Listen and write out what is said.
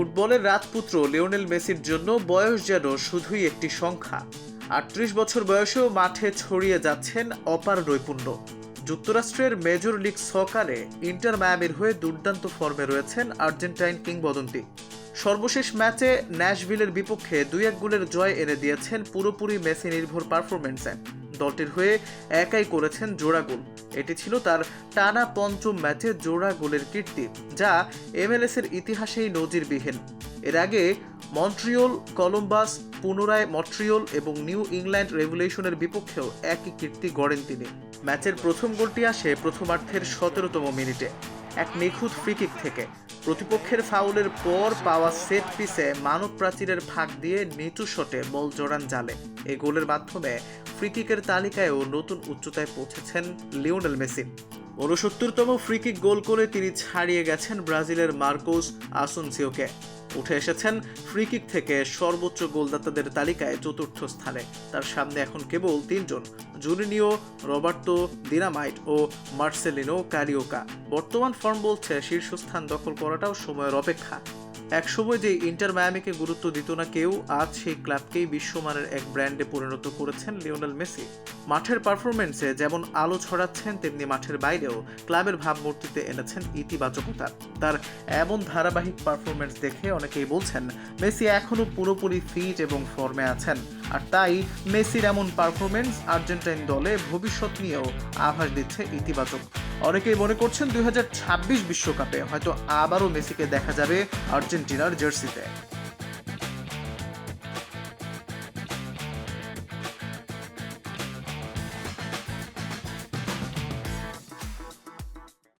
ফুটবলের রাজপুত্র লিওনেল মেসির জন্য বয়স যেন শুধুই একটি সংখ্যা। ৩৮ বছর বয়সেও মাঠে ছড়িয়ে যাচ্ছেন অপার নৈপুণ্য। যুক্তরাষ্ট্রের মেজর লিগ সকারে ইন্টার মায়ামির হয়ে দুর্দান্ত ফর্মে রয়েছেন আর্জেন্টাইন কিংবদন্তি। সর্বশেষ ম্যাচে ন্যাশভিলের বিপক্ষে ২-১ গোলের জয় এনে দিয়েছেন পুরোপুরি মেসি নির্ভর পারফরম্যান্সে। দলটির হয়ে একাই করেছেন জোড়া গোল। এটি ছিল তার টানা পঞ্চম ম্যাচে জোড়া গোলের কীর্তি, যা MLS-এর ইতিহাসেই নজিরবিহীন। এর আগে মন্ট্রিয়ল, কলম্বাস, পুনরায় মন্ট্রিয়ল এবং নিউ ইংল্যান্ড রেভলিউশনের বিপক্ষেও একই কীর্তি গড়েন তিনি। ম্যাচের প্রথম গোলটি আসে প্রথমার্ধের ১৭তম মিনিটে এক নিখুঁত ফ্রিকিক থেকে। প্রতিপক্ষের ফাউলের পর পাওয়া সেট পিসে মানব প্রাচীরের ফাঁক দিয়ে নিচু শটে বল জড়ান জালে। এই গোলের মাধ্যমে ফ্রিকিকের তালিকায়ও নতুন উচ্চতায় পৌঁছেছেন লিওনেল মেসি। ৬৯তম ফ্রিকিক গোল করে তিনি ছাড়িয়ে গেছেন ব্রাজিলের মার্কোস আসুনসিওকে। উঠে এসেছেন ফ্রিকিক থেকে সর্বোচ্চ গোলদাতাদের তালিকায় চতুর্থ স্থানে। তার সামনে এখন কেবল ৩ জন: জুনিনিও, রবার্তো দিনামাইট ও মার্সেলিনো কারিওকা। বর্তমান ফর্ম বলছে শীর্ষস্থান দখল করাটাও সময়ের অপেক্ষা। একসময় যে ইন্টার মায়ামিকে গুরুত্ব দিত না কেউ, আজ সেই ক্লাবকেই বিশ্বমানের এক ব্র্যান্ডে পরিণত করেছেন লিওনেল মেসি। মাঠের পারফরমেন্সে যেমন আলো ছড়াচ্ছেন, তেমনি মাঠের বাইরেও ক্লাবের ভাবমূর্তিতে এনেছেন ইতিবাচকতা। তার এমন ধারাবাহিক পারফরমেন্স দেখে অনেকেই বলছেন মেসি এখনও পুরোপুরি ফিট এবং ফর্মে আছেন। আর তাই মেসির এমন পারফরমেন্স আর্জেন্টাইন দলে ভবিষ্যৎ নিয়েও আভাস দিচ্ছে ইতিবাচক। অনেকেই মনে করছেন ২০২৬ বিশ্বকাপে হয়তো আবারও মেসিকে দেখা যাবে আর্জেন্টিনার জার্সিতে।